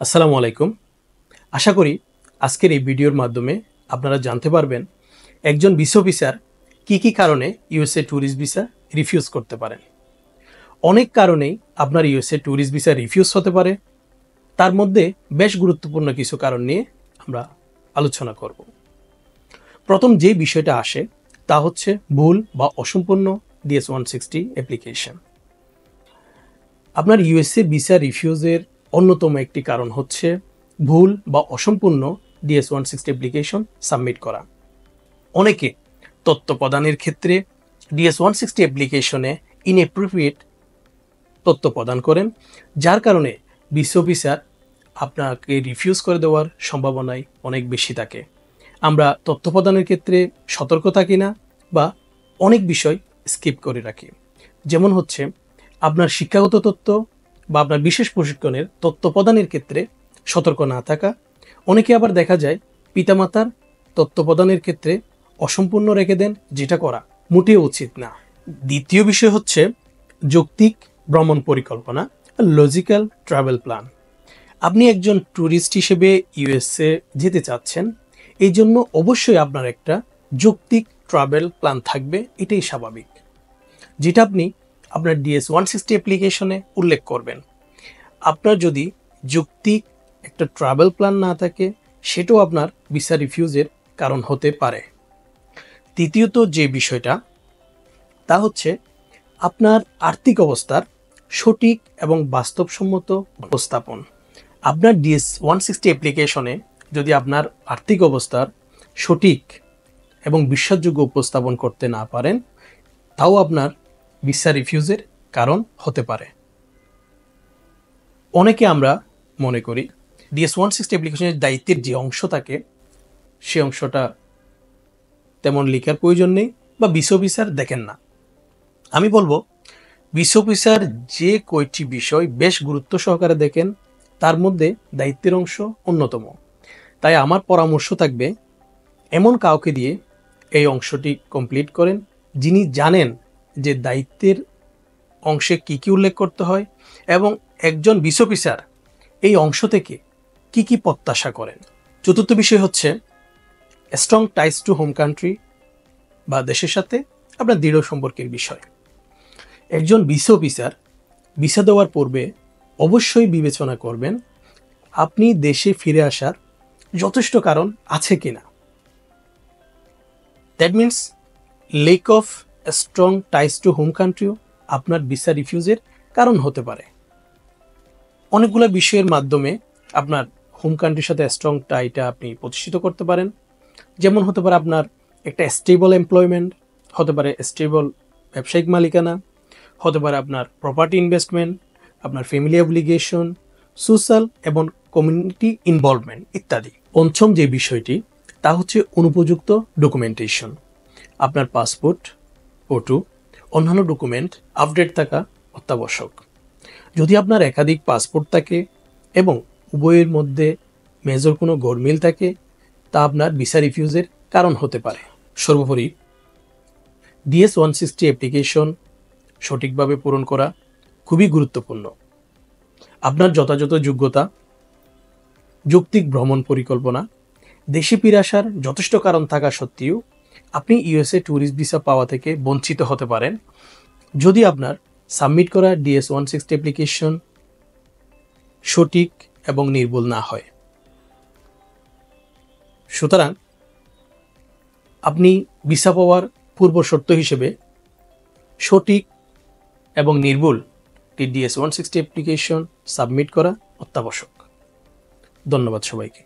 আসসালামু আলাইকুম। আশা করি আজকের এই ভিডিওর মাধ্যমে আপনারা জানতে পারবেন একজন ভিসা অফিসার কী কারণে ইউএসএ ট্যুরিস্ট ভিসা রিফিউজ করতে পারেন। অনেক কারণেই আপনার ইউএসএ ট্যুরিস্ট ভিসা রিফিউজ হতে পারে। তার মধ্যে বেশ গুরুত্বপূর্ণ কিছু কারণ নিয়ে আমরা আলোচনা করব। প্রথম যে বিষয়টা আসে তা হচ্ছে ভুল বা অসম্পূর্ণ DS-160 অ্যাপ্লিকেশন। আপনার ইউএসএ ভিসা রিফিউজের অন্যতম একটি কারণ হচ্ছে ভুল বা অসম্পূর্ণ DS-160 অ্যাপ্লিকেশন সাবমিট করা। অনেকে তথ্য প্রদানের ক্ষেত্রে DS-160 অ্যাপ্লিকেশনে ইনঅ্যাপ্রোপ্রিয়েট তথ্য প্রদান করেন, যার কারণে ভিসা অফিসার আপনাকে রিফিউজ করে দেওয়ার সম্ভাবনাই অনেক বেশি থাকে। আমরা তথ্য প্রদানের ক্ষেত্রে সতর্ক থাকি না বা অনেক বিষয় স্কিপ করে রাখি। যেমন হচ্ছে আপনার শিক্ষাগত তথ্য বা আপনার বিশেষ প্রশিক্ষণের তথ্য প্রদানের ক্ষেত্রে সতর্ক না থাকা। অনেকে আবার দেখা যায় পিতামাতার তথ্য প্রদানের ক্ষেত্রে অসম্পূর্ণ রেখে দেন, যেটা করা মোটেও উচিত না। দ্বিতীয় বিষয় হচ্ছে যৌক্তিক ভ্রমণ পরিকল্পনা, লজিক্যাল ট্রাভেল প্ল্যান। আপনি একজন ট্যুরিস্ট হিসেবে ইউএসএ যেতে চাচ্ছেন, এই জন্য অবশ্যই আপনার একটা যৌক্তিক ট্রাভেল প্ল্যান থাকবে, এটাই স্বাভাবিক, যেটা আপনি আপনার DS-160 অ্যাপ্লিকেশনে উল্লেখ করবেন। আপনার যদি যৌক্তিক একটা ট্রাভেল প্ল্যান না থাকে, সেটাও আপনার ভিসা রিফিউজের কারণ হতে পারে। তৃতীয়ত যে বিষয়টা তা হচ্ছে আপনার আর্থিক অবস্থার সঠিক এবং বাস্তবসম্মত উপস্থাপন। আপনার DS-160 অ্যাপ্লিকেশনে যদি আপনার আর্থিক অবস্থার সঠিক এবং বিশ্বাসযোগ্য উপস্থাপন করতে না পারেন, তাও আপনার ভিসা রিফিউজের কারণ হতে পারে। অনেকে আমরা মনে করি DS-160 অ্যাপ্লিকেশনের দায়িত্বের যে অংশ থাকে সে অংশটা তেমন লেখার প্রয়োজন নেই বা ভিসা অফিসার দেখেন না। আমি বলবো ভিসা অফিসার যে কয়টি বিষয় বেশ গুরুত্ব সহকারে দেখেন, তার মধ্যে দায়িত্বের অংশ অন্যতম। তাই আমার পরামর্শ থাকবে এমন কাউকে দিয়ে এই অংশটি কমপ্লিট করেন, যিনি জানেন যে দায়িত্বের অংশে কী কী উল্লেখ করতে হয় এবং একজন ভিসা অফিসার এই অংশ থেকে কী কী প্রত্যাশা করেন। চতুর্থ বিষয় হচ্ছে strong ties to home country বা দেশের সাথে আপনার দৃঢ় সম্পর্কের বিষয়। একজন ভিসা অফিসার ভিসা দেওয়ার পূর্বে অবশ্যই বিবেচনা করবেন আপনি দেশে ফিরে আসার যথেষ্ট কারণ আছে কিনা। That means lack of strong ties to home কান্ট্রিও আপনার ভিসা রিফিউজের কারণ হতে পারে। অনেকগুলো বিষয়ের মাধ্যমে আপনার হোম কান্ট্রির সাথে স্ট্রং টাইটা আপনি প্রতিষ্ঠিত করতে পারেন। যেমন হতে পারে আপনার একটা স্টেবল এমপ্লয়মেন্ট, হতে পারে স্টেবল ব্যবসায়িক মালিকানা, হতে পারে আপনার প্রপার্টি ইনভেস্টমেন্ট, আপনার ফ্যামিলি অব্লিগেশন, সোশ্যাল এবং কমিউনিটি ইনভলভমেন্ট ইত্যাদি। পঞ্চম যে বিষয়টি তা হচ্ছে অনুপযুক্ত ডকুমেন্টেশন। আপনার পাসপোর্ট, ফটো, অন্যান্য ডকুমেন্ট আপডেট থাকা অত্যাবশ্যক। যদি আপনার একাধিক পাসপোর্ট থাকে এবং উভয়ের মধ্যে মেজর কোনো গরমিল থাকে, তা আপনার ভিসা রিফিউজের কারণ হতে পারে। সর্বোপরি DS-160 অ্যাপ্লিকেশন সঠিকভাবে পূরণ করা খুবই গুরুত্বপূর্ণ। আপনার যথাযথ যোগ্যতা, যৌক্তিক ভ্রমণ পরিকল্পনা, দেশে ফিরে আসার যথেষ্ট কারণ থাকা সত্ত্বেও আপনি ইউএসএ ট্যুরিস্ট ভিসা পাওয়া থেকে বঞ্চিত হতে পারেন যদি আপনার সাবমিট করা DS-160 অ্যাপ্লিকেশন সঠিক এবং নির্ভুল না হয়। সুতরাং আপনি ভিসা পাওয়ার পূর্ব শর্ত হিসেবে সঠিক এবং নির্ভুল DS-160 অ্যাপ্লিকেশন সাবমিট করা অত্যাবশ্যক। ধন্যবাদ সবাইকে।